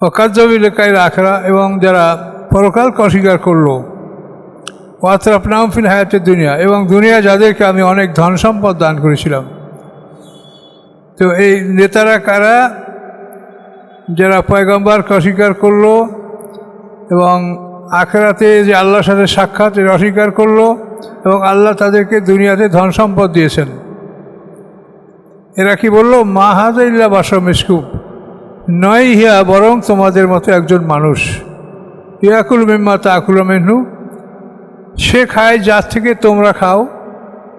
ওয়াকাজ্জাবু বিলিকাইল আখিরাহ, এবং যারা পরকালকে অস্বীকার করলো, ওয়াতরাফনাহুম ফিল হায়াতিদ দুনিয়া, এবং দুনিয়া যাদেরকে আমি অনেক ধন সম্পদ দান করেছিলাম। তো এই নেতারা কারা? যারা পয়গম্বরকে অস্বীকার করলো এবং আখিরাতে যে আল্লাহর সাথে সাক্ষাৎ অস্বীকার করলো, এবং আল্লাহ তাদেরকে দুনিয়াতে ধন সম্পদ দিয়েছেন। এরা কি বলল? মা হাযা ইল্লা বাশারুম মিসলুকুম, নয় ইহা বরং তোমাদের মতো একজন মানুষ। ইয়াকুলু মিম্মা তাকুলুনা মিনহু, সে খায় যার থেকে তোমরা খাও।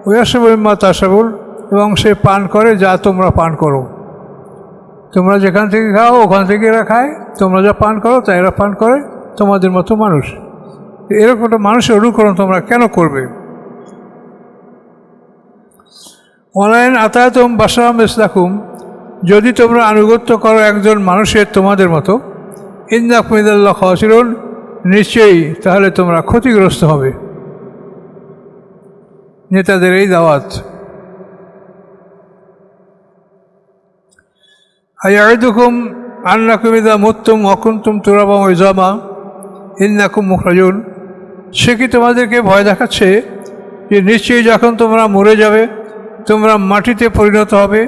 ওয়াশরাবু মিম্মা তাশরাবুন, এবং সে পান করে যা তোমরা পান করো। তোমরা যেখান থেকে খাও ওখান থেকে এরা খায়, তোমরা যা পান করো তা এরা পান করে, তোমাদের মতো মানুষ। এরকম একটা মানুষের অনুকরণ তোমরা কেন করবে? ওয়ালাইন আতাতুম বাশারাম মিসলাকুম, যদি তোমরা আনুগত্য করো একজন মানুষের তোমাদের মতো, ইন্নাকুম ইযাল খাসিরুন, নিশ্চয়ই তাহলে তোমরা ক্ষতিগ্রস্ত হবে। নেতাদের এই দাওয়াত। আয়াইদুকুম আন্নাকুম ইযা মুততুম ওয়া কুনতুম তুরাবান ওয়া ইযামা ইন্নাকুম মুখরাজুন, সে কি তোমাদেরকে ভয় দেখাচ্ছে যে নিশ্চয়ই যখন তোমরা মরে যাবে তোমরা মাটিতে পরিণত হবে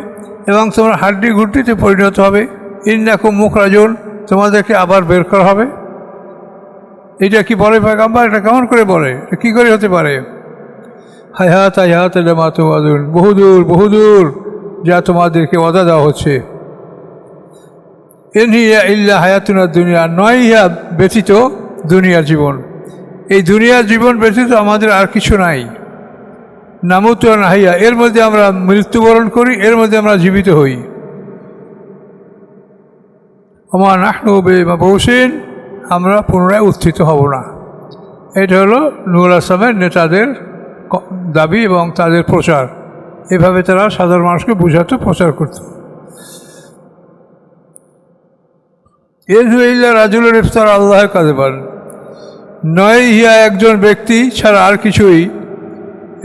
এবং তোমরা হাড্ডি গুড্ডিতে পরিণত হবে। ইন্নাকুম মুখরাজুন, তোমাদেরকে আবার বের করা হবে। এটা কি বলে পয়গম্বর? এটা কেমন করে বলে? এটা কী করে হতে পারে? হায়াত হায়াত লিমা তুআদুন, বহুদূর বহুদূর যা তোমাদেরকে ওয়াদা দেওয়া হচ্ছে। ইন হিয়া ইল্লা হায়াতুনা দুনিয়া, নয় ইহা ব্যতীত দুনিয়ার জীবন। এই দুনিয়ার জীবন ব্যতীত আমাদের আর কিছু নাই। নামুতু ওয়া নাহইয়া, এর মধ্যে আমরা মৃত্যুবরণ করি, এর মধ্যে আমরা জীবিত হই। ওমা নাহনু বিমাবউসিন, আমরা পুনরায় উত্থিত হব না। এটা হলো নূহ আলাইহিস সালামের নেতাদের দাবি এবং তাদের প্রচার। এভাবে তারা সাধারণ মানুষকে বুঝাতো, প্রচার করত। ইন হুয়া ইল্লা রাজুলুন ইফতারা আল্লাহ কাযিবান, নয় ইহা একজন ব্যক্তি ছাড়া আর কিছুই,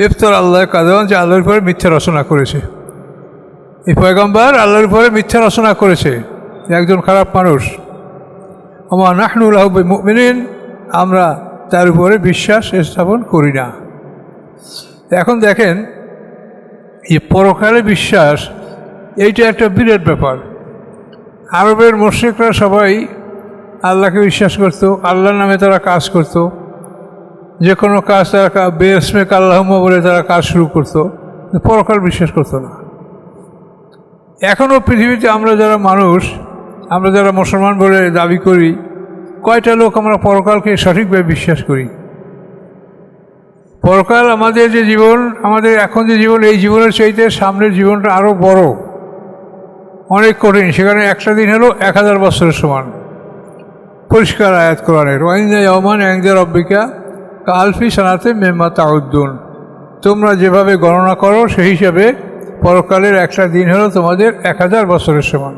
ইফতারা আল্লাহ কাযিবান, যে আল্লাহর উপরে মিথ্যা রচনা করেছে। এই পয়গম্বর আল্লাহর উপরে মিথ্যা রচনা করেছে, একজন খারাপ মানুষ। ওমা নাহনু লাহু বিমুমিনিন, আমরা তার উপরে বিশ্বাস স্থাপন করি না। এখন দেখেন, এই পরকালে বিশ্বাস এইটা একটা বিরাট ব্যাপার। আরবের মুশরিকরা সবাই আল্লাহকে বিশ্বাস করত, আল্লাহর নামে তারা কাজ করত। যে কোনো কাজ তারা বেসমেক আল্লাহুম্মা বলে তারা কাজ শুরু করত, পরকাল বিশ্বাস করতো না। এখনও পৃথিবীতে আমরা যারা মানুষ, আমরা যারা মুসলমান বলে দাবি করি, কয়টা লোক আমরা পরকালকে সঠিকভাবে বিশ্বাস করি? পরকাল আমাদের যে জীবন, আমাদের এখন যে জীবন, এই জীবনের চাইতে সামনের জীবনটা আরও বড়, অনেক কঠিন। সেখানে একটা দিন হলো 1000 বছরের সমান। পরিষ্কার আয়াত কোরআনের, ওয়াইন্না ইয়াওমান ইনদা রাব্বিকা কাআলফি সানাতিন মিম্মা তাউদ্দুন, তোমরা যেভাবে গণনা করো সেই হিসাবে পরকালের একটা দিন হলো তোমাদের 1000 বছরের সমান।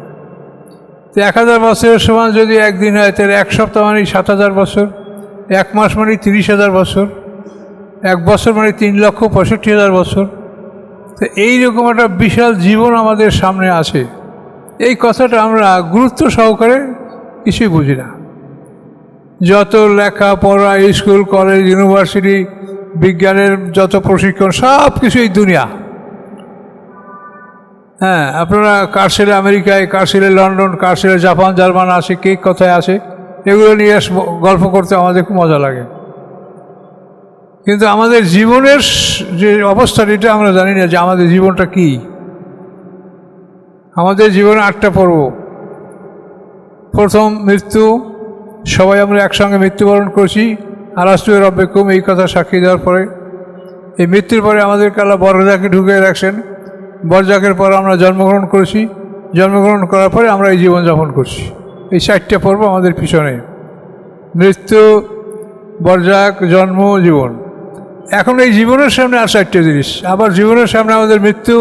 তো 1000 বছরের সমান যদি একদিন হয়, তাহলে এক সপ্তাহ মানে 7000 বছর, এক মাস মানে 30,000 বছর, এক বছর মানে 3,65,000 বছর। তো এইরকম একটা বিশাল জীবন আমাদের সামনে আছে। এই কথাটা আমরা গুরুত্ব সহকারে কিছুই বুঝি না। যত লেখাপড়া, স্কুল কলেজ ইউনিভার্সিটি, বিজ্ঞানের যত প্রশিক্ষণ, সব কিছুই দুনিয়া। হ্যাঁ, আপনারা কার্সেলে আমেরিকায়, কার্সেলে লন্ডন, কার্সেলে জাপান জার্মান আছে, কে কোথায় আছে, এগুলো নিয়ে গল্প করতে আমাদের খুব মজা লাগে। কিন্তু আমাদের জীবনের যে অবস্থাটা, এটা আমরা জানি না যে আমাদের জীবনটা কি। আমাদের জীবনে 8টা পর্ব। প্রথম মৃত্যু, সবাই আমরা একসঙ্গে মৃত্যুবরণ করছি। আলাস্তু বিরব্বিকুম, এই কথা সাক্ষী দেওয়ার পরে, এই মৃত্যুর পরে আমাদেরকে আল্লাহ বরজাকে ঢুকিয়ে রাখছেন। বরজাকের পর আমরা জন্মগ্রহণ করেছি, জন্মগ্রহণ করার পরে আমরা এই জীবনযাপন করছি। এই 4টে পর্ব আমাদের পিছনে, মৃত্যু, বরজাক, জন্ম, জীবন। এখন এই জীবনের সামনে আর 4টে জিনিস। আবার জীবনের সামনে আমাদের মৃত্যু,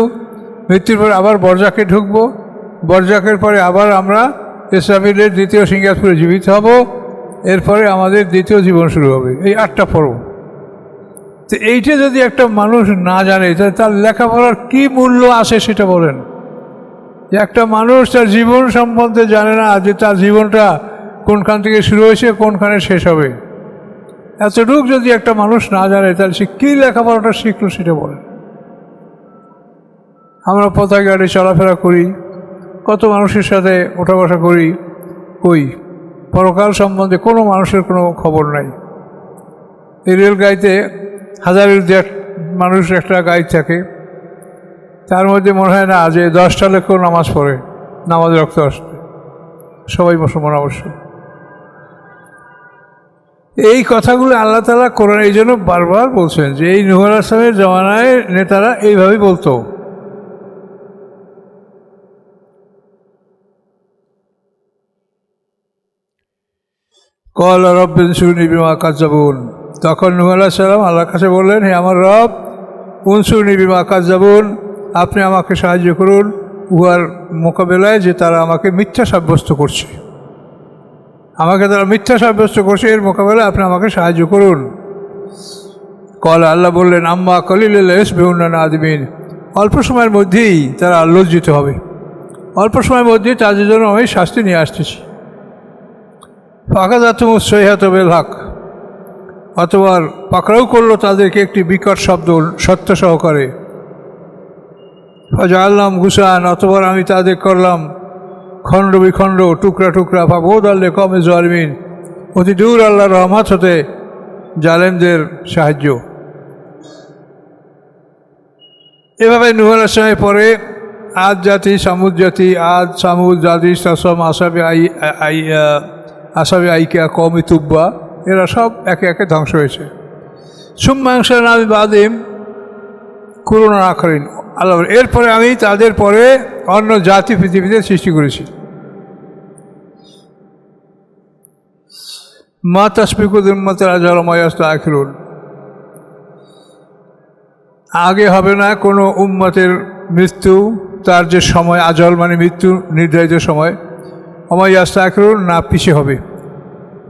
মৃত্যুর পরে আবার বরজাকে ঢুকবো, বরজাকের পরে আবার আমরা ইসরাফিলের দ্বিতীয় সিংহাসনে জীবিত হব, এরপরে আমাদের দ্বিতীয় জীবন শুরু হবে। এই 8টা পর্ব। তো এইটা যদি একটা মানুষ না জানে, তাহলে তার লেখাপড়ার কী মূল্য আছে সেটা বলেন। যে একটা মানুষ তার জীবন সম্বন্ধে জানে না, যে তার জীবনটা কোনখান থেকে শুরু হয়েছে কোনখানে শেষ হবে। এতটুকু যদি একটা মানুষ না জানে তাহলে সে কী লেখাপড়াটা শিখলো সেটা বলে। আমরা পথে ঘাটে চলাফেরা করি, কত মানুষের সাথে ওঠা বসা করি, কই পরকাল সম্বন্ধে কোনো মানুষের কোনো খবর নাই। এই রেলগাড়িতে হাজারের মানুষ একটা গাড়ি থাকে, তার মধ্যে মনে হয় না যে 10টা লোক নামাজ পড়ে, নামাজ রক্ত আসতে, সবাই মুসলমান অবশ্য। এই কথাগুলো আল্লাহ তাআলা কোরআন এই জন্য বারবার বলছেন যে এই নূহ আলাইহিস সালামের জমানায় নেতারা এইভাবেই বলতো। ক্বালা রাব্বি আনসুরনি বিমা কাযযাবুন, তখন নূহ আলাইহিস সালাম আল্লাহর কাছে বললেন, হে আমার রব, উনসুরনি বিমা কাযযাবুন, আপনি আমাকে সাহায্য করুন উহার মোকাবেলায় যে তারা আমাকে মিথ্যা সাব্যস্ত করছে, আমাকে তারা মিথ্যা সাব্যস্ত করছে, এর মোকাবেলায় আপনি আমাকে সাহায্য করুন। ক্বালা, আল্লাহ বললেন, আম্মা কলিলান ইউসবিহুন্না নাদিমিন, অল্প সময়ের মধ্যেই তারা লজ্জিত হবে, অল্প সময়ের মধ্যেই তাদের জন্য আমি শাস্তি নিয়ে আসতেছি। ফাখাযাতুহুমুস সাইহাতু বিল হক, অতঃপর পাকড়াও করলো তাদেরকে একটি বিকট শব্দ সত্য সহকারে। ফাজআলনাহুম গুসান, অতঃপর আমি তাদের করলাম খণ্ড বিখণ্ড, টুকরা টুকরা। ফাবুদাল লিকওমিজ জালিমিন, অতি দূর আল্লাহর রহমত হতে জালেমদের সাহায্য। এভাবে নূহ আলাইহিস সালামের পরে আদ জাতি, সামুদ জাতি, আদ সামুদ জাতি, সাসম, আসাবে আইকা, কওমে তুব্বা, এরা সব একে একে ধ্বংস হয়েছে। সুম্মা আনশা'না মিন বা'দিহিম কুরুনান আখরিন, আল্লাহ এরপরে আমি তাদের পরে অন্য জাতি পৃথিবীতে সৃষ্টি করেছি। মা তাসবিকু মিন উম্মাতিন আজালা মা ইস্তাখিরুন, আগে হবে না কোনো উম্মতের মৃত্যু, তার যে সময় আজল মানে মৃত্যু নির্ধারিত সময়, ওমা ইস্তাখিরুন, না পিছিয়ে হবে।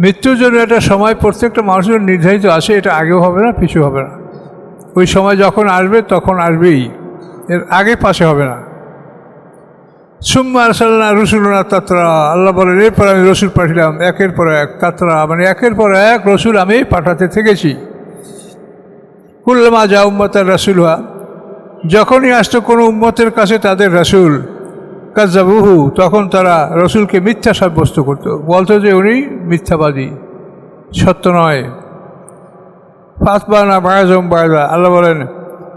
মৃত্যুর জন্য একটা সময় প্রত্যেকটা মানুষের নির্ধারিত আছে, এটা আগেও হবে না পিছু হবে না, ওই সময় যখন আসবে তখন আসবেই, এর আগে পাশে হবে না। সুম্মা আরসালনা রুসুলানা তাতরা, আল্লাহ বলেন এরপর আমি রসুল পাঠালাম একের পর এক, তাতরা মানে একের পর এক রসুল আমি পাঠাতে থেকেছি। কুল্লামা যা উম্মতার রাসূলুহা, যখনই আসতো কোনো উম্মতের কাছে তাদের রাসূল, কাযযাবুহু, তখন তারা রসুলকে মিথ্যা সাব্যস্ত করত, বলতো যে উনি মিথ্যাবাদী, সত্য নয়। ফাতবানা বা'যুহুম বা'যা, আল্লাহ বলেন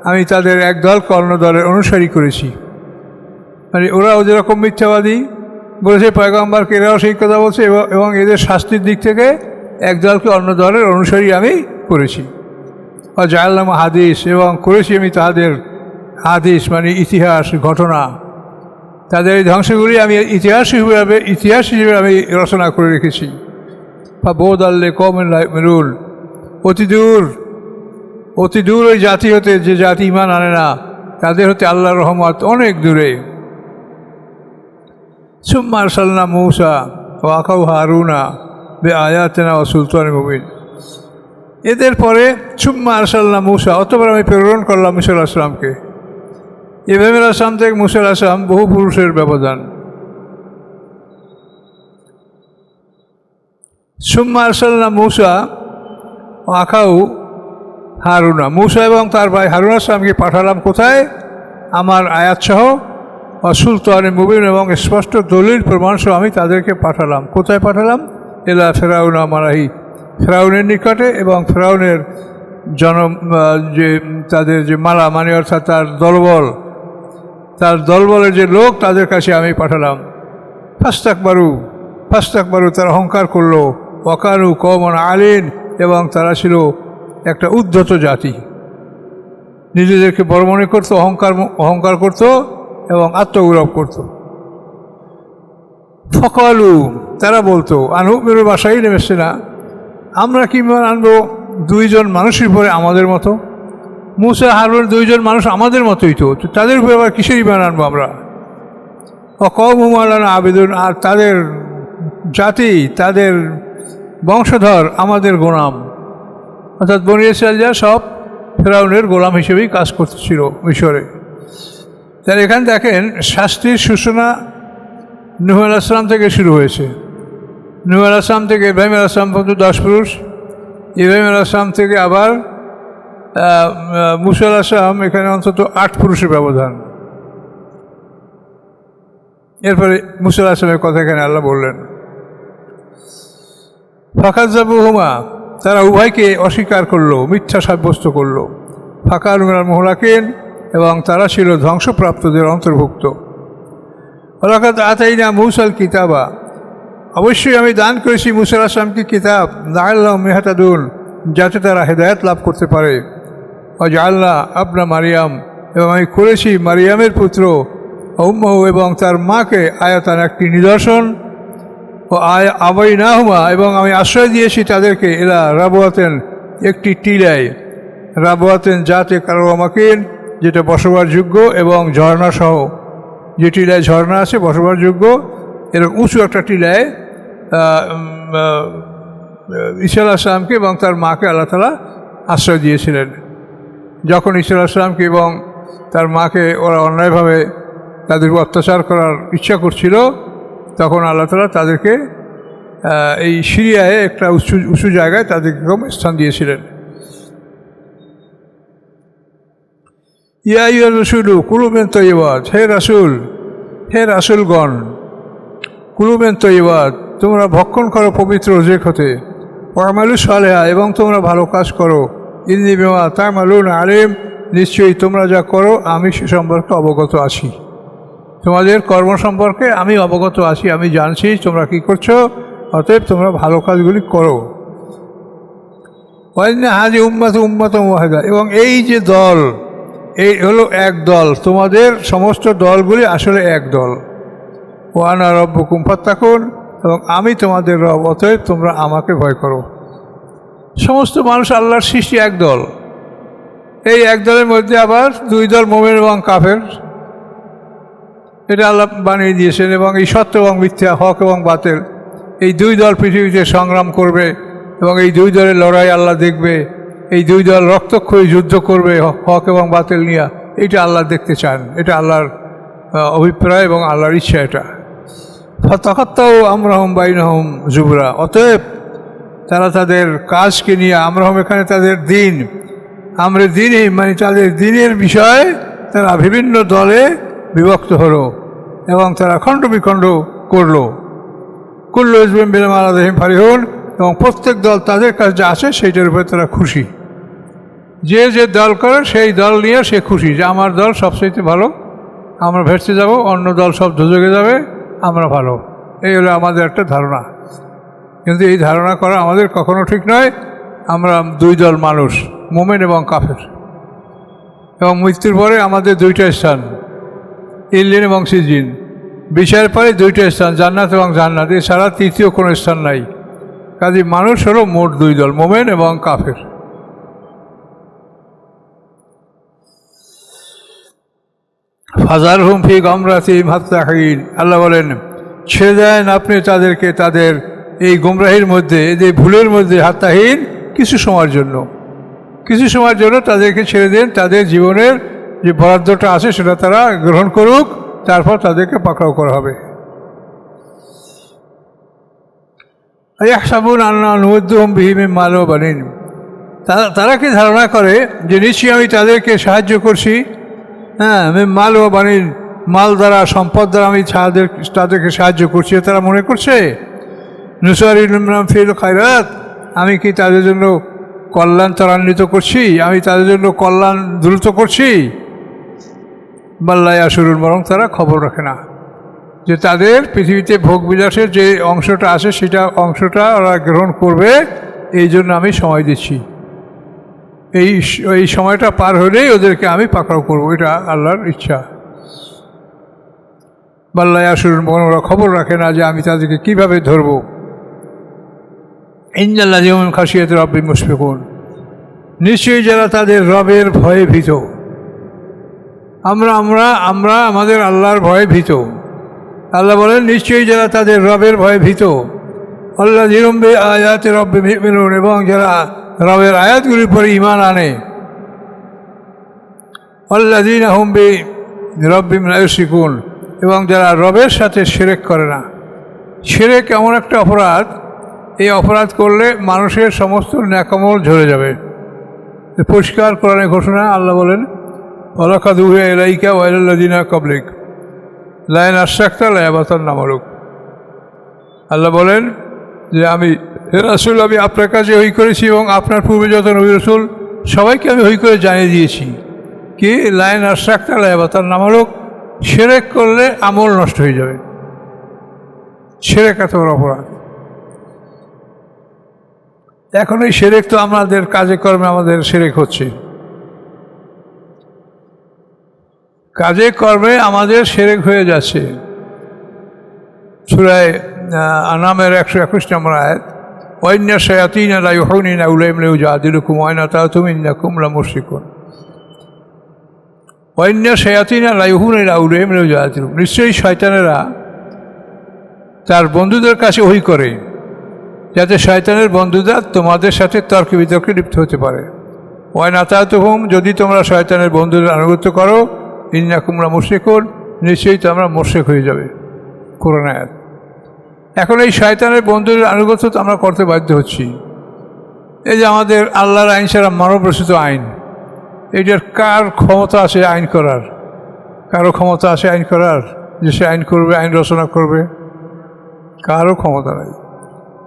আমি তাদের এক দলকে অন্য দলের অনুসারী করেছি, মানে ওরাও যেরকম মিথ্যাবাদী বলেছে পয়গম্বরকে, এরাও সেই কথা বলছে, এবং এদের শাস্তির দিক থেকে এক দলকে অন্য দলের অনুসারী আমি করেছি। আর জাআলনাহুম হাদিস, এবং করেছি আমি তাদের হাদিস মানে ইতিহাস ঘটনা, তাদের এই ধ্বংসগুলি আমি ইতিহাস হিসেবে আমি রচনা করে রেখেছি। বা বু'দাল লিকওমিন লা ইউমিনুন, অতি দূর ওই জাতি হতে যে জাতি ঈমান আনে না, তাদের হতে আল্লাহর রহমত অনেক দূরে। সুম্মা আরসালনা মূসা ওয়া আখাহু হারুনা বিআয়াতিনা ওয়া সুলতানিন মুবিন, এদের পরে সুম্মা আরসালনা মূসা, অতঃপর আমি প্রেরণ করলাম মূসা আলাইহিস সালামকে। ইব্রাহিম আলাইহিস সালাম থেকে মূসা আলাইহিস সালাম বহু পুরুষের ব্যবধান। সুম্মা আরসালনা মূসা ওয়া আখাহু হারুনা, মূসা এবং তার ভাই হারুন আলাইহিস সালামকে পাঠালাম কোথায়? আমার আয়াতসহ সুলতানিন মুবিন, এবং স্পষ্ট দলিল প্রমাণসহ আমি তাদেরকে পাঠালাম। কোথায় পাঠালাম? ইলা ফিরআউনা মালাহি, ফিরআউনের নিকটে, এবং ফিরআউনের যে তাদের যে মালা মানে অর্থাৎ তার দলবলের যে লোক, তাদের কাছে আমি পাঠালাম। ফাস্তাকবারু, তারা অহংকার করলো। ওয়াকানু কওমান আলিন, এবং তারা ছিল একটা উদ্ধত জাতি, নিজেদেরকে বড় মনে করতো, অহংকার করতো এবং আত্মগৌরব করত। ফকালু, তারা বলতো, আনুমিনুল বাশারি নেমেছে না, আমরা কি ঈমান আনবো দুইজন মানুষের উপরে আমাদের মতো? মূসা হারুন দুইজন মানুষ আমাদের মতোই তো, তাদের উপরে আবার কিসের ঈমান আনবো আমরা? কওমুহুম লানা আবিদুন, আর তাদের জাতি, তাদের বংশধর আমাদের গোলাম, অর্থাৎ বনী ইসরাঈল সব ফিরআউনের গোলাম হিসেবেই কাজ করতেছিল মিশরে। তাহলে এখানে দেখেন শাস্তির সূচনা নূহ আলাইহিস সালাম থেকে শুরু হয়েছে। নূহ আলাইহিস সালাম থেকে ইব্রাহিম আলাইহিস সালাম পর্যন্ত 10 পুরুষ, ইব্রাহিম আলাইহিস সালাম থেকে আবার মূসা আলাইহিস সালাম, এখানে অন্তত 8 পুরুষের ব্যবধান। এরপরে মূসা আলাইহিস সালামের কথা এখানে আল্লাহ বললেন, ফাকাজ্জাবুহুমা, তারা উভয়কে অস্বীকার করলো, মিথ্যা সাব্যস্ত করলো। ফাকানু মিনাল মুহলাকিন, এবং তারা ছিল ধ্বংসপ্রাপ্তদের অন্তর্ভুক্ত। ওয়ালাকাদ আতাইনা মূসাল কিতাবা, অবশ্যই আমি দান করেছি মূসা আলাইহিস সালামকে কিতাব, লাআল্লাহুম ইয়াহতাদুন, যাতে তারা হেদায়েত লাভ করতে পারে। ওয়াজআলনা আবনা মারিয়াম, এবং আমি করেছি মারিয়ামের পুত্র উম্মহু, এবং তার মাকে আয়াতান, একটি নিদর্শন। ও আবাইনাহুমা, এবং আমি আশ্রয় দিয়েছি তাদেরকে এলা রাবওয়াতেন, একটি টিলায়, রাবওয়াতেন যাতে কারো আমাকিন, যেটা বসবার যোগ্য, এবং ঝর্ণা সহ, যে টিলায় ঝর্ণা আছে বসবার যোগ্য, এরকম উঁচু একটা টিলায় ঈসা আলাইহিস সালামকে এবং তার মাকে আল্লাহ তাআলা আশ্রয় দিয়েছিলেন। যখন ঈসা আলাইহিস সালামকে এবং তার মাকে ওরা অন্যায়ভাবে তাদেরকে অত্যাচার করার ইচ্ছা করছিল, তখন আল্লাহ তাআলা তাদেরকে এই সিরিয়ায় একটা উঁচু জায়গায় তাদেরকে স্থান দিয়েছিলেন। ইয়া আইয়ুহার রাসূলু কুলু মিন তাইয়্যিবাত, হে রাসূলগণ, কুলু মিন তাইয়্যিবাত, তোমরা ভক্ষণ করো পবিত্র রিজিক হতে। ওয়ামালু সালিহা, এবং তোমরা ভালো কাজ করো। ইন্নী বিমা তা'মালুনা আলিম, নিশ্চয়ই তোমরা যা করো আমি সে সম্পর্কে অবগত আছি। তোমাদের কর্ম সম্পর্কে আমি অবগত আছি, আমি জানছি তোমরা কি করছো, অতএব তোমরা ভালো কাজগুলি করো। ওয়াইন্না হাজি উম্মাতুম ওয়াহিদা, এবং এই যে দল, এই হলো এক দল, তোমাদের সমস্ত দলগুলি আসলে এক দল। ওয়ানা রব্বুকুম ফাত্তাকুন, এবং আমি তোমাদের রব, অতএব তোমরা আমাকে ভয় করো। সমস্ত মানুষ আল্লাহর সৃষ্টি এক দল। এই এক দলের মধ্যে আবার 2 দল, মুমিন এবং কাফের, এটা আল্লাহ বানিয়ে দিয়েছেন। এবং এই সত্য এবং মিথ্যা, হক এবং বাতিল, এই 2 দল পৃথিবীতে সংগ্রাম করবে, এবং এই 2 দলের লড়াই আল্লাহ দেখবে। এই 2 দল রক্তক্ষয়ী যুদ্ধ করবে হক এবং বাতিল নিয়ে, এটা আল্লাহ দেখতে চান। এটা আল্লাহর অভিপ্রায় এবং আল্লাহর ইচ্ছা এটা। ফাতাকাত্তাউ আমরাহুম বাইনাহুম জুবরা, অতএব তারা তাদের কাজকে নিয়ে, আমরাহুম এখানে তাদের দিন, আমরে দিনই মানে তাদের দিনের বিষয়ে তারা বিভিন্ন দলে বিভক্ত হলো, এবং তারা খণ্ড বিখণ্ড করলো। কুল্লু হিজবিন বিমা লাদাইহিম ফারিহুন, এবং প্রত্যেক দল তাদের কাছে যা আছে সেইটার উপরে তারা খুশি। যে যে দল করে সেই দল নিয়ে সে খুশি, যে আমার দল সবচাইতে ভালো, আমরা ভেসে যাব, অন্য দল সব ধুজে যাবে, আমরা ভালো। এই হলো আমাদের একটা ধারণা। কিন্তু এই ধারণা করা আমাদের কখনো ঠিক নয়। আমরা 2 দল মানুষ, মুমিন এবং কাফের, এবং মৃত্যুর পরে আমাদের 2টা স্থান, ইল্লিন এবং সিজিন। বিচারের পরে 2টা স্থান, জান্নাত এবং জান্নাত, এছাড়া তৃতীয় কোনো স্থান নাই। কাজে মানুষ হলো মোট 2 দল, মুমিন এবং কাফের। ফাজারহুম ফি গামরাতিহিম হাত্তা হিন, আল্লাহ বলেন ছেড়ে দেন আপনি তাদেরকে তাদের এই গুমরাহির মধ্যে, এই ভুলের মধ্যে, হাত্তাহীন, কিছু সময়ের জন্য তাদেরকে ছেড়ে দেন। তাদের জীবনের যে বরাদ্দটা আছে সেটা তারা গ্রহণ করুক, তারপর তাদেরকে পাকড়াও করা হবে। ইয়াহসাবুন আন্না নুমিদ্দুহুম বিহি মিন মাল ওয়া বানিন, তারা কি ধারণা করে যে নিশ্চয়ই আমি তাদেরকে সাহায্য করছি, মিন মাল ওয়া বানিন, মাল দ্বারা, সম্পদ দ্বারা আমি তাদেরকে সাহায্য করছি, তারা মনে করছে। নুসারিলুহুম ফিল খায়রাত, আমি কি তাদের জন্য কল্যাণ ত্বরান্বিত করছি, আমি তাদের জন্য কল্যাণ দ্রুত করছি। বাল্লা ইয়াশুরুন, বরং তারা খবর রাখে না যে তাদের পৃথিবীতে ভোগ বিলাসের যে অংশটা আছে সেটা অংশটা ওরা গ্রহণ করবে, এই জন্য আমি সময় দিচ্ছি। এই সময়টা পার হলেই ওদেরকে আমি পাকড়াও করবো, এটা আল্লাহর ইচ্ছা। বাল্লা ইয়াশুরুন, বরং ওরা খবর রাখে না যে আমি তাদেরকে কীভাবে ধরবো। ইন্নাল্লাযীনা মিন খাশিয়াতি রাব্বিহিম মুশফিকুন, নিশ্চয়ই যারা তাদের রবের ভয়ে ভীত। আমরা আমাদের আল্লাহর ভয়ে ভীত। আল্লাহ বলেন নিশ্চয়ই যারা তাদের রবের ভয়ে ভীত। আল্লাযীনা বিআয়াতি রাব্বিহিম ইউমিনুন, এবং যারা রবের আয়াতগুলির উপরে ঈমান আনে। আল্লাযীনা হুম বিরাব্বিহিম লা ইউশরিকুন, এবং যারা রবের সাথে শিরক করে না। শিরক এমন একটা অপরাধ, এই অপরাধ করলে মানুষের সমস্ত ন্যাকামল ঝরে যাবে। পরিষ্কার কোরআনে ঘোষণা, আল্লাহ বলেন ওয়ালাকাদ উহিয়া ইলাইকা ওয়া ইলাল্লাযিনা ক্বাবলিক লা ইন আশরাকতা লায়াহবাতান্না আমালুক। আল্লাহ বলেন যে আমি রাসূল, আমি আপনার কাছে ওহী করেছি এবং আপনার পূর্বে যত নবী রাসূল সবাইকে আমি ওহী করে জানিয়ে দিয়েছি কি লা ইন আশরাকতা লায়াহবাতান্না আমালুক, শিরক করলে আমল নষ্ট হয়ে যাবে। শিরক এত বড় অপরাধ। এখন এই শিরক তো আমাদের কাজে কর্মে আমাদের শিরক হচ্ছে, কাজে কর্মে আমাদের শিরক হয়ে যাচ্ছে। সূরা আনামের 121 নম্বর আয়াত, ওয়াইন্না শায়াতিনা লা ইউহুনিনা ইলাইহিম লিউজাদিলুকুম ওয়া ইন আতাতুম ইন্নাকুম লামুশরিকুন। ওয়াইন্না শায়াতিনা লা ইউহুনিনা ইলাইহিম লিউজাদিলুকুম, নিশ্চয়ই শয়তানেরা তার বন্ধুদের কাছে ওহী করে যাতে শয়তানের বন্ধুরা তোমাদের সাথে তর্ক বিতর্কে লিপ্ত হতে পারে। ওয়া ইন আতাতুহুম, যদি তোমরা শয়তানের বন্ধুদের আনুগত্য করো, ইন্নাকুম লামুশরিকুন, নিশ্চয়ই তোমরা মুশরিক হয়ে যাবে। কোরআন আয়াত। এখন এই শয়তানের বন্ধুদের আনুগত্য তো আমরা করতে বাধ্য হচ্ছি। এই যে আমাদের আল্লাহর আইন ছাড়া মানব রচিত আইন, এইটার কার ক্ষমতা আছে আইন করার? কারো ক্ষমতা আছে আইন করার যে সে আইন করবে, আইন রচনা করবে? কারও ক্ষমতা নাই।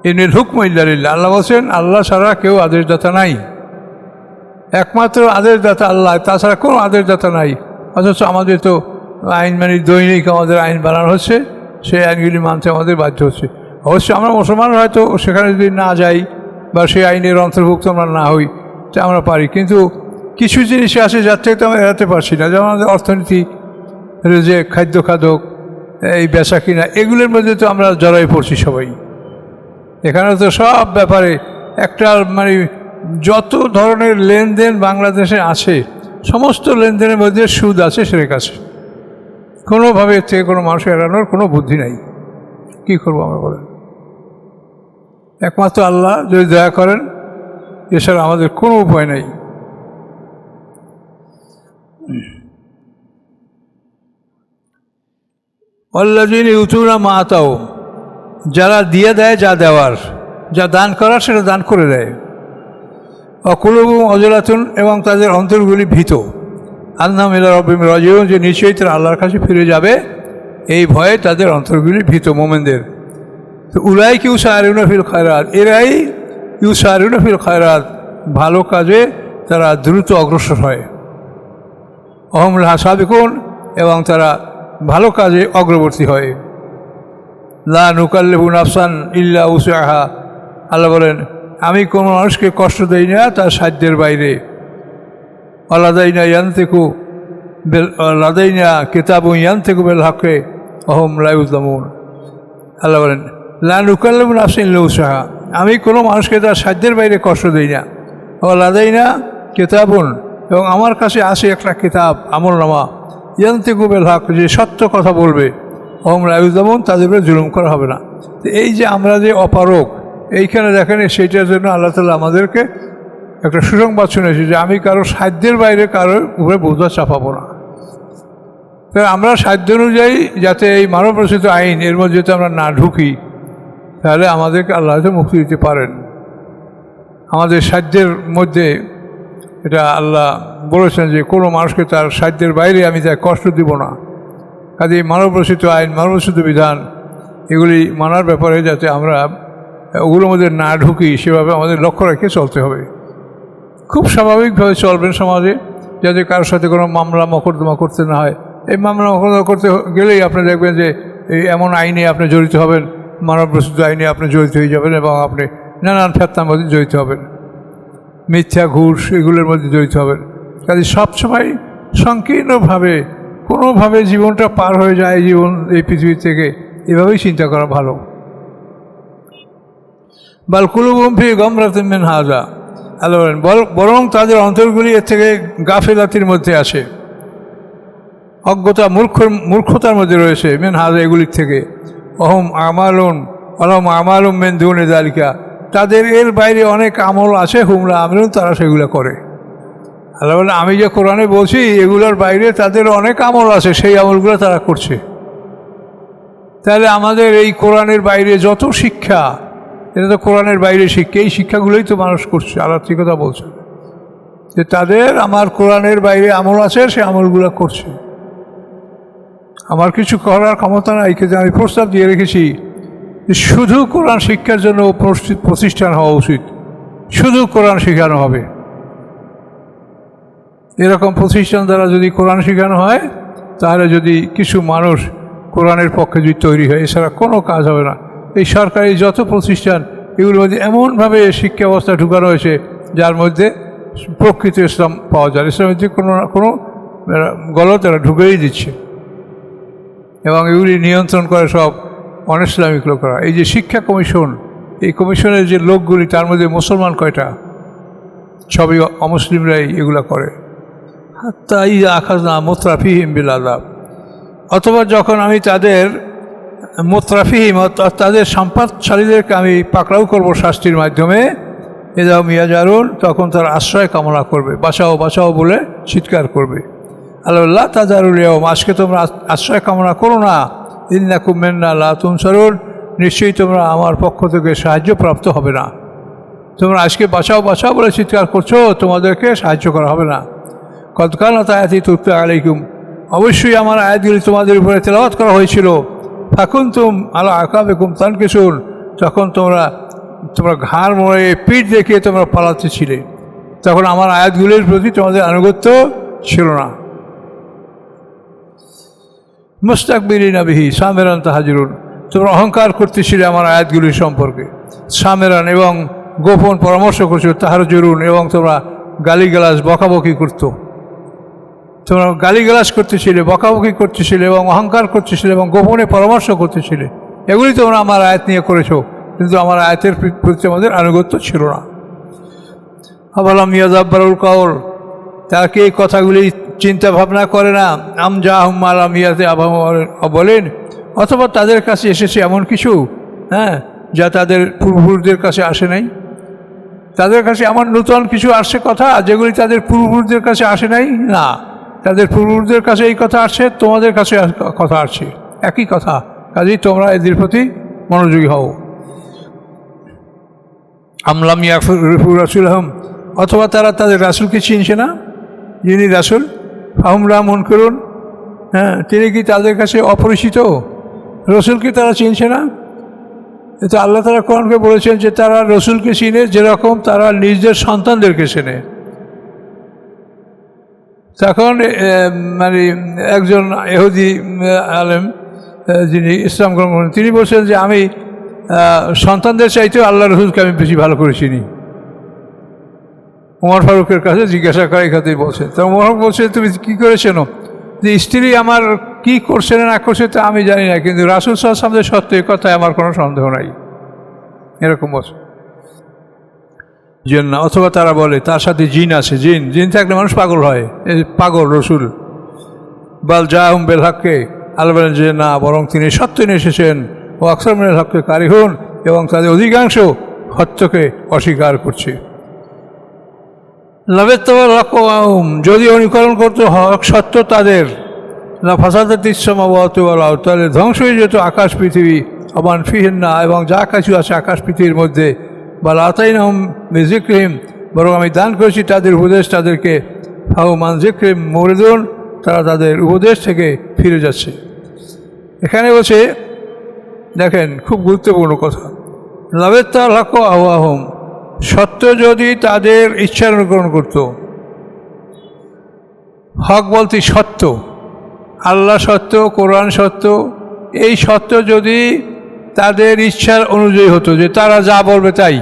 ইনিল হুকমু ইল্লা লিল্লাহ, আল্লাহ বলছেন আল্লাহ ছাড়া কেউ আদেশদাতা নাই, একমাত্র আদেশদাতা আল্লাহ, তাছাড়া কোনো আদেশদাতা নাই। অথচ আমাদের তো আইন মানে দৈনিক আমাদের আইন বানানো হচ্ছে, সেই আইনগুলি মানতে আমাদের বাধ্য হচ্ছে। অবশ্যই আমরা মুসলমান হয়তো সেখানে যদি না যাই বা সেই আইনের অন্তর্ভুক্ত আমরা না হই তা আমরা পারি, কিন্তু কিছু জিনিস আছে যার থেকে তো আমরা এড়াতে পারছি না। যেমন আমাদের অর্থনীতি, যে খাদ্য খাদক, এই বেচা কিনা, এগুলোর মধ্যে তো আমরা জড়াই পড়ছি সবাই। এখানে তো সব ব্যাপারে একটা মানে যত ধরনের লেনদেন বাংলাদেশে আছে সমস্ত লেনদেনের মধ্যে সুদ আছে, শিরক আছে। কোনোভাবে এর থেকে কোনো মানুষ এড়ানোর কোনো বুদ্ধি নাই। কী করবো আমরা বলেন? একমাত্র আল্লাহ যদি দয়া করেন, এছাড়া আমাদের কোনো উপায় নেই। আল্লাযীনা ইউতুনা মা আতাউ, যারা দিয়ে দেয় যা দেওয়ার, যা দান করার সেটা দান করে দেয়। অকুলুবুহুম ওয়াজিলাতুন, এবং তাদের অন্তরগুলি ভীত। আন্নাহুম ইলা রাব্বিহিম রাজিউন, যে নিশ্চয়ই তারা আল্লাহর কাছে ফিরে যাবে, এই ভয়ে তাদের অন্তরগুলি ভীত মোমেনদের। তো উলাইকা ইউসারিউনা ফিল খায়রাত, এরাই ইউসারিউনা ফিল খায়রাত, ভালো কাজে তারা দ্রুত অগ্রসর হয়। ওহুম লাহা সাবিকুন, এবং তারা ভালো কাজে অগ্রবর্তী হয়। লা নুকাল্লিফু নাফসান ইল্লা উসআহা, আল্লাহ বলেন আমি কোনো মানুষকে কষ্ট দেই না তার সাধ্যের বাইরে। লাদাইনা ইয়ানতিকু বিল লাদাইনা কিতাবুন ইয়ানতিকু বিল হাক্কি ওয়া হুম লা ইউযলামুন। আল্লাহ বলেন লা নুকাল্লিফু নাফসান ইল্লা উসআহা, আমি কোনো মানুষকে তার সাধ্যের বাইরে কষ্ট দেই না। লাদাইনা কিতাবুন, এবং আমার কাছে আসে একটা কিতাব, আমলনামা, ইয়ানতিকু বিল হক, যে সত্য কথা বলবে। ওহুম লা ইউযলামুন, তাদের উপরে জুলুম করা হবে না। তো এই যে আমরা যে অপারগ, এইখানে দেখেন সেইটার জন্য আল্লাহ তাআলা আমাদেরকে একটা সুসংবাদ শুনেছি যে আমি কারো সাধ্যের বাইরে কারোর উপরে বোঝা চাপাবো না। তো আমরা সাধ্য অনুযায়ী যাতে এই মানব রচিত আইন এর মধ্যে যাতে আমরা না ঢুকি, তাহলে আমাদেরকে আল্লাহ হয়তো মুক্তি দিতে পারেন। আমাদের সাধ্যের মধ্যে এটা আল্লাহ বলেছেন যে কোনো মানুষকে তার সাধ্যের বাইরে আমি তার কষ্ট দিব না। কাজে মানব রচিত আইন, মানব রচিত বিধান, এগুলি মানার ব্যাপারে যাতে আমরা ওগুলোর মধ্যে না ঢুকি, সেভাবে আমাদের লক্ষ্য রেখে চলতে হবে। খুব স্বাভাবিকভাবে চলবেন সমাজে, যাতে কারোর সাথে কোনো মামলা মকদ্দমা করতে না হয়। এই মামলা মকদ্দমা করতে গেলেই আপনি দেখবেন যে এই এমন আইনে আপনি জড়িত হবেন, মানব রচিত আইনে আপনি জড়িত হয়ে যাবেন, এবং আপনি নানান ফেতনার মধ্যে জড়িত হবেন, মিথ্যা ঘুষ এগুলোর মধ্যে জড়িত হবেন। কাজে সবসময় সংকীর্ণভাবে কোনোভাবে জীবনটা পার হয়ে যায় জীবন এই পৃথিবী থেকে, এভাবেই চিন্তা করা ভালো। বাল কুলুবুহুম ফি গামরাতিন মিন হাযা, আল্লাহ বলেন বরং তাদের অন্তরগুলি এর থেকে গাফিলাতির মধ্যে আছে, অজ্ঞতা মূর্খতার মধ্যে রয়েছে। মিন হাযা, এগুলির থেকে। ওহুম আমালুন ওয়ালাহুম আমালুম মিন দুনি যালিকা, তাদের এর বাইরে অনেক আমল আছে। হুম লা আমিলুন, তারা সেগুলো করে। আল্লাহ বলেন আমি যে কোরআনে বলছি এগুলোর বাইরে তাদের অনেক আমল আছে, সেই আমলগুলো তারা করছে। তাহলে আমাদের এই কোরআনের বাইরে যত শিক্ষা, এটা তো কোরআনের বাইরে শিক্ষা, এই শিক্ষাগুলোই তো মানুষ করছে। আল্লাহ ঠিক কথা বলছে যে তাদের আমার কোরআনের বাইরে আমল আছে, সে আমলগুলো করছে। আমার কিছু করার ক্ষমতা নাই, কিন্তু আমি প্রস্তাব দিয়ে রেখেছি যে শুধু কোরআন শিক্ষার জন্য প্রতিষ্ঠান হওয়া উচিত, শুধু কোরআন শেখানো হবে। এরকম প্রতিষ্ঠান দ্বারা যদি কোরআন শেখানো হয়, তাহলে যদি কিছু মানুষ কোরআনের পক্ষে যদি তৈরি হয়, এছাড়া কোনো কাজ হবে না। এই সরকারি যত প্রতিষ্ঠান, এগুলোর মধ্যে এমনভাবে শিক্ষা ব্যবস্থা ঢুকানো হয়েছে যার মধ্যে প্রকৃত ইসলাম পাওয়া যায়। ইসলামের যে কোনো না কোনো গলত এরা ঢুকেই দিচ্ছে, এবং এগুলি নিয়ন্ত্রণ করে সব অনইসলামিক লোকরা। এই যে শিক্ষা কমিশন, এই কমিশনের যে লোকগুলি, তার মধ্যে মুসলমান কয়টা? সবই অমুসলিমরাই এগুলা করে। তাই আখাজ না মুতরাফিহিম বিল আযাব, অথবা যখন আমি তাদের মুতরাফিহিম তাদের সম্পদশালীদেরকে আমি পাকড়াও করব শাস্তির মাধ্যমে, এদাও মিয়াজারুন, তখন তার আশ্রয় কামনা করবে, বাঁচাও বাঁচাও বলে চিৎকার করবে। আল্লাহ তাজারুল ইয়াউম, আজকে তোমরা আশ্রয় কামনা করো না, ইন্নাকুম মিন্না লা তুনসারুন, নিশ্চয়ই তোমরা আমার পক্ষ থেকে সাহায্য প্রাপ্ত হবে না। তোমরা আজকে বাঁচাও বাঁচাও বলে চিৎকার করছো, তোমাদেরকে সাহায্য করা হবে না। কদ কানাত আয়াতি তুতলা আলাইকুম, অবশ্যই আমার আয়াতগুলি তোমাদের উপরে তেলাওয়াত করা হয়েছিল। ফাকুনতুম আলা আকাবিকুম তানকিসুন, তখন তোমরা ঘাড় মোড়ে পিঠ দেখিয়ে তোমরা পালাতে ছিলে, তখন আমার আয়াতগুলির প্রতি তোমাদের আনুগত্য ছিল না। মুস্তাকবিরিনা বিহি সামেরান তাহাজিরুন, তোমরা অহংকার করতেছিলে আমার আয়াতগুলির সম্পর্কে। সামেরান, এবং গোপন পরামর্শ করছো। তাহাজুরুন, এবং তোমরা গালিগালাজ বকাবকি করতো। তোমরা গালিগালাজ করতেছিলে, বকাবকি করতেছিলে, এবং অহংকার করতেছিলে, এবং গোপনে পরামর্শ করতেছিলে। এগুলি তোমরা আমার আয়াত নিয়ে করেছো, কিন্তু আমার আয়াতের প্রতি আমাদের আনুগত্য ছিল না। আবালাম ইয়াযাব্বারুল কাউল, তারা কি এই কথাগুলি চিন্তা ভাবনা করে না? আম জাহুম মা লাম ইয়াতি বলেন, অথবা তাদের কাছে এসেছে এমন কিছু, যা তাদের পূর্বপুরুষদের কাছে আসে নাই। তাদের কাছে এমন নূতন কিছু আসছে কথা, যেগুলি তাদের পূর্বপুরুষদের কাছে আসে নাই। না, তাদের পূর্বপুরুষদের কাছে এই কথা আসছে, তোমাদের কাছে কথা আসছে, একই কথা। কাজেই তোমরা এদের প্রতি মনোযোগী হও। আমলাম ইয়ারিফু রাসূলাহুম, অথবা তারা তাদের রাসূলকে চিনছে না, যিনি রাসূল। ফাহুম লা মুনকিরুন, তিনি কি তাদের কাছে অপরিচিত? রসুলকে তারা চিনছে না? এটা আল্লাহ তাআলা কোরআনকে বলেছেন যে তারা রসুলকে চিনে যেরকম তারা নিজের সন্তানদেরকে চেনে। তখন মানে একজন ইহুদি আলেম, যিনি ইসলাম গ্রহণ করেন, তিনি বলছেন যে আমি সন্তানদের চাইতেও আল্লাহ রসুলকে আমি বেশি ভালো করে চিনি। ওমর ফারুকের কাছে জিজ্ঞাসা করে এই কথাই বলছেন। তো ওমর ফারুক বলছে, তুমি কী করেছেন? যে স্ত্রী আমার কি করছে না করছে তা আমি জানি না, কিন্তু রাসূল সাল্লাল্লাহু আলাইহি ওয়াসাল্লামের সত্য এই কথায় আমার কোনো সন্দেহ নাই, এরকম বলছে। জিন না, অথবা তারা বলে তার সাথে জিন আছে। জিন থাকলে মানুষ পাগল হয়, এই পাগল রসুল। বাল জাহুম বিল হক্কে, আল্লাহ বলেন যে না, বরং তিনি সত্য নিয়ে এসেছেন। ও আকসার মিনাল হক্কে কারিহুন, এবং তাদের অধিকাংশ সত্যকে অস্বীকার করছে। লাবেত্তাবার হক্কুম, যদি অনুকরণ করতে হক সত্য তাদের, না ফাসাদাতিস সামাওয়াতু ওয়াল আরদ, তাহলে ধ্বংস হয়ে যেত আকাশ পৃথিবী, আমান ফিহিন্না, এবং যা কিছু আছে আকাশ পৃথিবীর মধ্যে। বাল আতাইনাহুম বিযিকরিহিম, বরং আমি দান করেছি তাদের উপদেশ তাদেরকে। ফাহুম আন যিকরিহিম মুরিদুন, তারা তাদের উপদেশ থেকে ফিরে যাচ্ছে। এখানে বলছে, দেখেন খুব গুরুত্বপূর্ণ কথা, লাবেত্তাল হক আওয়াহুম, সত্য যদি তাদের ইচ্ছার অনুকরণ করত। হক বলতে সত্য, আল্লাহ সত্য, কোরআন সত্য, এই সত্য যদি তাদের ইচ্ছার অনুযায়ী হতো, যে তারা যা বলবে তাই,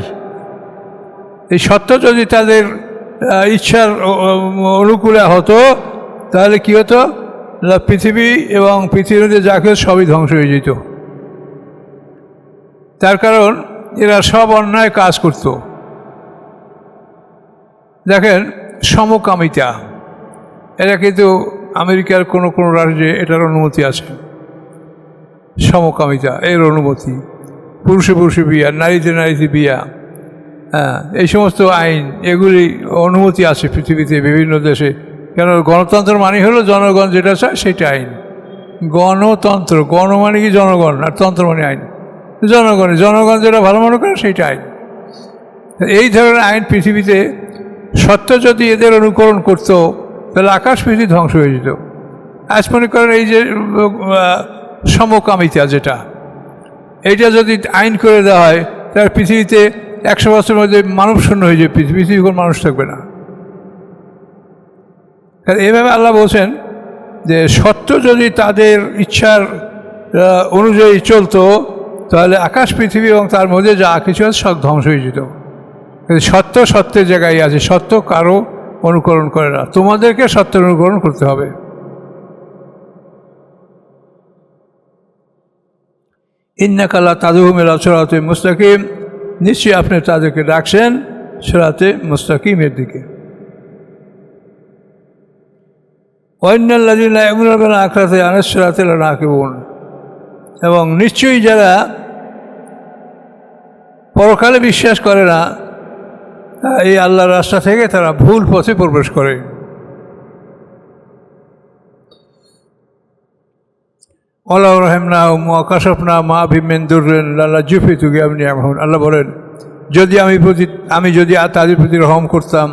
এই সত্য যদি তাদের ইচ্ছার অনুকূলে হতো, তাহলে কী হতো? পৃথিবী এবং পৃথিবীতে যা কিছু সবই ধ্বংস হয়ে যেত। তার কারণ এরা সব অন্যায় কাজ করত। দেখেন সমকামিতা, এটা কিন্তু আমেরিকার কোনো কোনো রাজ্যে এটার অনুমতি আছে। সমকামিতা এর অনুমতি, পুরুষে পুরুষে বিয়া, নারীতে নারীতে বিয়া, এই সমস্ত আইন, এগুলি অনুমতি আছে পৃথিবীতে বিভিন্ন দেশে। কেন? গণতন্ত্র মানে হলো জনগণ যেটা চায় সেটা আইন। গণতন্ত্র, গণ মানে কি জনগণ, আর তন্ত্র মানে আইন। জনগণ যেটা ভালো মনে করে সেইটা আইন। এই ধরনের আইন পৃথিবীতে সত্য যদি এদের অনুকরণ করত তাহলে আকাশ পৃথিবী ধ্বংস হয়ে যেত। আজ মনে করেন এই যে সমকামিতা, যেটা এইটা যদি আইন করে দেওয়া হয় তাহলে পৃথিবীতে 100 বছরের মধ্যে মানব শূন্য হয়ে যাবে, পৃথিবী কোনো মানুষ থাকবে না। এইভাবে আল্লাহ বলছেন যে সত্য যদি তাদের ইচ্ছার অনুযায়ী চলতো তাহলে আকাশ পৃথিবী এবং তার মধ্যে যা কিছু আছে সব ধ্বংস হয়ে যেত। সত্য সত্যের জায়গায় আছে, সত্য কারো অনুকরণ করে না, তোমাদেরকে সত্যের অনুকরণ করতে হবে। ইন্নাকা লা তাদউহুম ইলা সিরাতিন মুস্তাকিম, নিশ্চয়ই আপনি তাদেরকে ডাকছেন সিরাতে মুস্তাকিমের দিকে। ওয়াইন্নাল্লাযীনা ইয়া'মুরুনা বিল আখিরাতি আনিস সিরাতি লানাকিবুন, এবং নিশ্চয়ই যারা পরকালে বিশ্বাস করে না এই আল্লাহর রাস্তা থেকে তারা ভুল পথে প্রবেশ করে। ওয়ালাউ রাহিমনাহুম ওয়া কাশাফনা মা বিহিম মিন দুররিন লালাজ্জু ফি তুগয়ানিহিম ইয়ামহুন। আল্লাহ বলেন, যদি আমি যদি তাদের প্রতি রহম করতাম,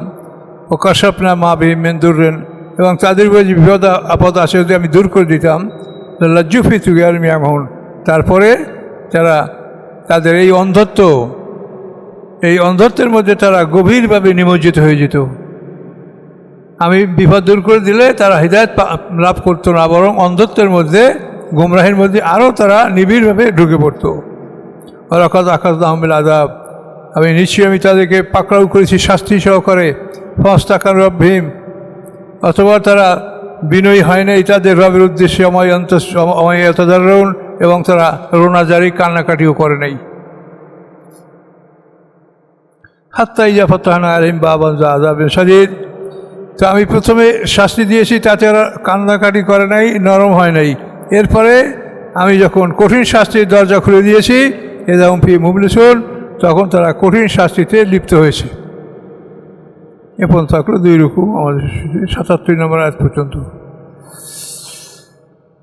ও কাশাফনা মা বিহিম মিন দুররিন, এবং তাদের উপরে যে বিপদ আপদ আছে যদি আমি দূর করে দিতাম, লালাজ্জু ফি তুগয়ানিহিম ইয়ামহুন, তারপরে তারা তাদের এই অন্ধত্বের মধ্যে তারা গভীরভাবে নিমজ্জিত হয়ে যেত। আমি বিপদ দূর করে দিলে তারা হিদায়াত লাভ করতো না, বরং অন্ধত্বের মধ্যে, গুমরাহের মধ্যে আরও তারা নিবিড়ভাবে ঢুকে পড়ত। ওয়ালাকাদ আখাযনাহুম বিল আযাব, আমি তাদেরকে পাকড়াও করেছি শাস্তি সহকারে। ফাস্তাকানু লিরাব্বিহিম, অথবা তারা বিনয়ী হয় নাই তাদের রবের উদ্দেশ্যে, ইয়াতাযাররুন, এবং তারা রোনাজারি কান্নাকাটিও করে নাই। হাত্তা ইযা ফাতাহনা আলাইহিম বাবান যা আযাবিন শাদীদ, তো আমি প্রথমে শাস্তি দিয়েছি তাতে ওরা কান্নাকাটি করে নাই, নরম হয় নাই। এরপরে আমি যখন কঠিন শাস্তির দরজা খুলে দিয়েছি, ইযা হুম ফীহি মুবলিসুন, তখন তারা কঠিন শাস্তিতে লিপ্ত হয়েছে। এ পর্যন্ত থাকলো 2 রুকু, আমাদের 77 নম্বর আয়াত পর্যন্ত।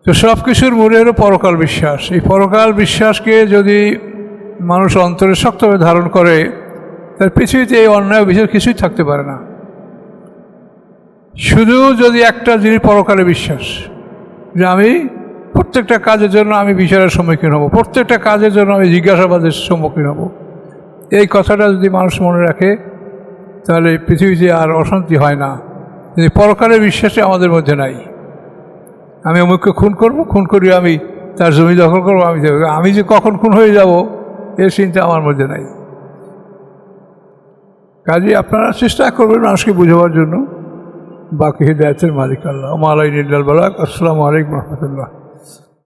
তো সব কিছুর মূলে হলো পরকাল বিশ্বাস। এই পরকাল বিশ্বাসকে যদি মানুষ অন্তরে শক্তভাবে ধারণ করে, তার পৃথিবীতে এই অন্যায় বিশেষ কিছুই থাকতে পারে না। শুধু যদি একটা জিনিস পরকালে বিশ্বাস, যে আমি প্রত্যেকটা কাজের জন্য আমি বিচারের সম্মুখীন হব, প্রত্যেকটা কাজের জন্য আমি জিজ্ঞাসাবাদের সম্মুখীন হব, এই কথাটা যদি মানুষ মনে রাখে তাহলে পৃথিবীতে আর অশান্তি হয় না। কিন্তু পরকালের বিশ্বাসে আমাদের মধ্যে নাই। আমি অমুককে খুন করি আমি তার জমি দখল করবো, আমি যে কখন খুন হয়ে যাব এর চিন্তা আমার মধ্যে নাই। কাজে আপনারা চেষ্টা করবেন মানুষকে বোঝাবার জন্য। বাকি হিদায়াতের মালিক আল্লাহ। ওয়া মা আলাইনা ইল্লাল বালাগ। আসসালামু আলাইকুম ওয়া রাহমাতুল্লাহ।